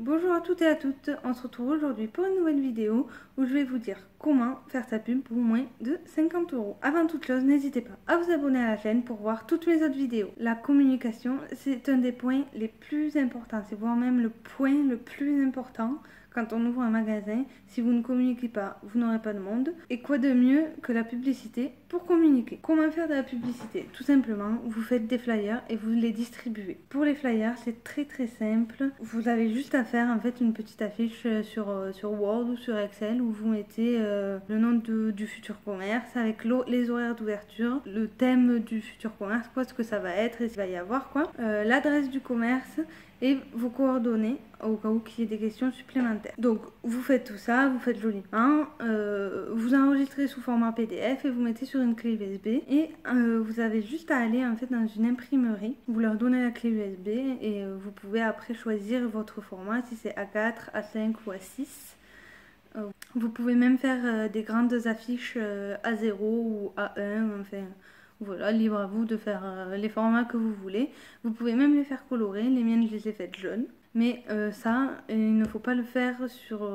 Bonjour à toutes et à toutes, on se retrouve aujourd'hui pour une nouvelle vidéo où je vais vous dire comment faire sa pub pour moins de 50 €. Avant toute chose, n'hésitez pas à vous abonner à la chaîne pour voir toutes mes autres vidéos. La communication, c'est un des points les plus importants, c'est voire même le point le plus important. Quand on ouvre un magasin, si vous ne communiquez pas, vous n'aurez pas de monde. Et quoi de mieux que la publicité pour communiquer? Comment faire de la publicité? Tout simplement, vous faites des flyers et vous les distribuez. Pour les flyers, c'est très simple. Vous avez juste à faire en fait une petite affiche sur Word ou sur Excel où vous mettez le nom du futur commerce avec les horaires d'ouverture, le thème du futur commerce, quoi, ce que ça va être et ce qu'il va y avoir, quoi, l'adresse du commerce et vos coordonnées au cas où il y ait des questions supplémentaires. Donc vous faites tout ça, vous faites joliment, vous enregistrez sous format PDF et vous mettez sur une clé USB et vous avez juste à aller en fait dans une imprimerie, vous leur donnez la clé USB et vous pouvez après choisir votre format si c'est A4, A5 ou A6. Vous pouvez même faire des grandes affiches A0 ou A1, enfin voilà, libre à vous de faire les formats que vous voulez. Vous pouvez même les faire colorer, les miennes je les ai faites jaunes. Mais ça, il ne faut pas le faire sur...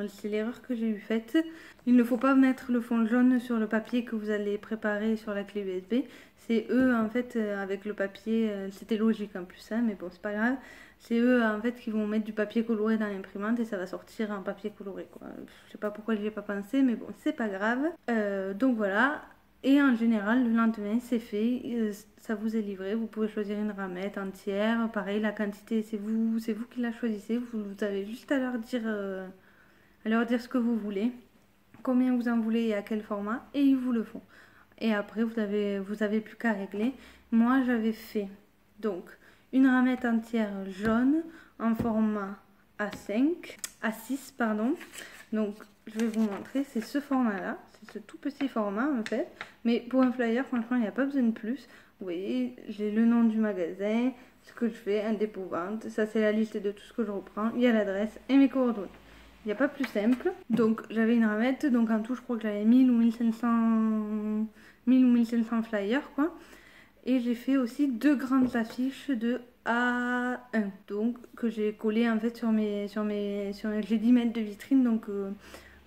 c'est l'erreur que j'ai eu faite. Il ne faut pas mettre le fond jaune sur le papier que vous allez préparer sur la clé USB. C'est eux en fait avec le papier, c'était logique en plus, hein, mais bon c'est pas grave. C'est eux en fait qui vont mettre du papier coloré dans l'imprimante et ça va sortir en papier coloré, quoi. Je sais pas pourquoi j'y ai pas pensé, mais bon c'est pas grave. Donc voilà. Et en général, le lendemain, c'est fait, ça vous est livré. Vous pouvez choisir une ramette entière. Pareil, la quantité, c'est vous qui la choisissez. Vous avez juste à leur dire ce que vous voulez, combien vous en voulez et à quel format, et ils vous le font. Et après, vous avez plus qu'à régler. Moi, j'avais fait donc une ramette entière jaune en format A6, pardon. Donc, je vais vous montrer, c'est ce format-là. C'est ce tout petit format en fait. Mais pour un flyer, franchement, il n'y a pas besoin de plus. Vous voyez, j'ai le nom du magasin, ce que je fais, un dépôt-vente. Ça, c'est la liste de tout ce que je reprends. Il y a l'adresse et mes coordonnées. Il n'y a pas plus simple. Donc, j'avais une ramette. Donc, en tout, je crois que j'avais 1000 ou 1500 flyers, quoi. Et j'ai fait aussi deux grandes affiches de A1, donc que j'ai collé en fait sur j'ai 10 mètres de vitrine, donc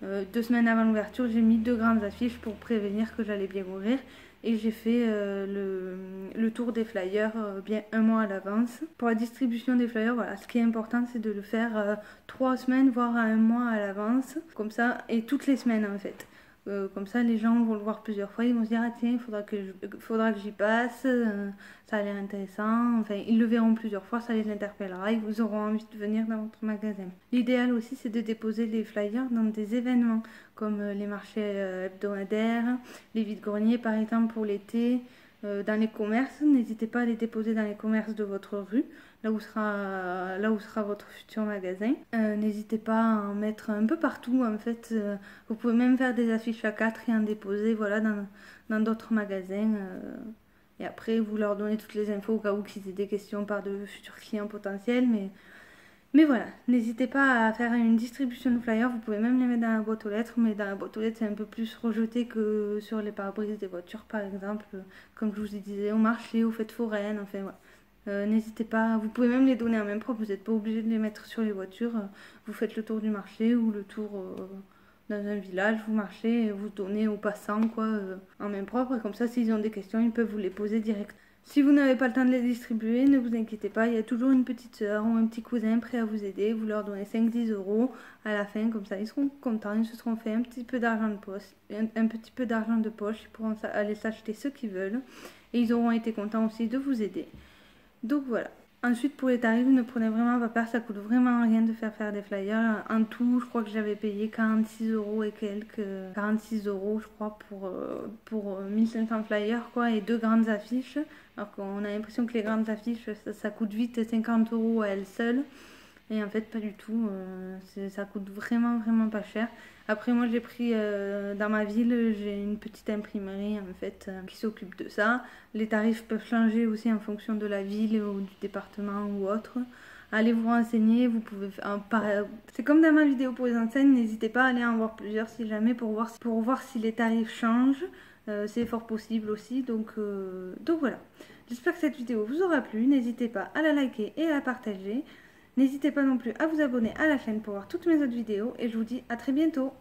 2 semaines avant l'ouverture, j'ai mis deux grandes affiches pour prévenir que j'allais bien ouvrir. Et j'ai fait le tour des flyers bien un mois à l'avance. Pour la distribution des flyers, voilà, ce qui est important, c'est de le faire 3 semaines, voire à un mois à l'avance. Comme ça, et toutes les semaines en fait. Comme ça, les gens vont le voir plusieurs fois. Ils vont se dire, ah tiens, il faudra que j'y passe. Ça a l'air intéressant. Enfin, ils le verront plusieurs fois, ça les interpellera. Ils auront envie de venir dans votre magasin. L'idéal aussi, c'est de déposer les flyers dans des événements comme les marchés hebdomadaires, les vides-greniers par exemple pour l'été. Dans les commerces, n'hésitez pas à les déposer dans les commerces de votre rue, là où sera votre futur magasin. N'hésitez pas à en mettre un peu partout en fait. Vous pouvez même faire des affiches A4 et en déposer, voilà, dans d'autres magasins. Et après, vous leur donnez toutes les infos au cas où qu'ils aient des questions par de futurs clients potentiels. Mais voilà, n'hésitez pas à faire une distribution de flyers. Vous pouvez même les mettre dans la boîte aux lettres, mais dans la boîte aux lettres, c'est un peu plus rejeté que sur les pare-brises des voitures, par exemple. Comme je vous disais, au marché, aux fêtes foraines, enfin voilà. N'hésitez pas, vous pouvez même les donner en main propre. Vous n'êtes pas obligé de les mettre sur les voitures. Vous faites le tour du marché ou le tour dans un village, vous marchez et vous donnez aux passants, quoi, en main propre. Et comme ça, s'ils ont des questions, ils peuvent vous les poser direct. Si vous n'avez pas le temps de les distribuer, ne vous inquiétez pas, il y a toujours une petite soeur ou un petit cousin prêt à vous aider. Vous leur donnez 5-10 € à la fin, comme ça ils seront contents, ils se seront fait un petit peu d'argent de poche, ils pourront aller s'acheter ce qu'ils veulent et ils auront été contents aussi de vous aider. Donc voilà. Ensuite, pour les tarifs, ne prenez vraiment pas peur, ça coûte vraiment rien de faire des flyers. En tout, je crois que j'avais payé 46 € et quelques, 46 € je crois pour 1500 flyers, quoi, et deux grandes affiches. Alors qu'on a l'impression que les grandes affiches, ça coûte vite 50 € à elles seules. Et en fait, pas du tout. Ça coûte vraiment pas cher. Après, moi, j'ai pris dans ma ville, j'ai une petite imprimerie en fait qui s'occupe de ça. Les tarifs peuvent changer aussi en fonction de la ville ou du département ou autre. Allez vous renseigner, vous pouvez c'est comme dans ma vidéo pour les enseignes, n'hésitez pas à aller en voir plusieurs si jamais pour voir si les tarifs changent. C'est fort possible aussi, donc voilà. J'espère que cette vidéo vous aura plu, n'hésitez pas à la liker et à la partager. N'hésitez pas non plus à vous abonner à la chaîne pour voir toutes mes autres vidéos et je vous dis à très bientôt.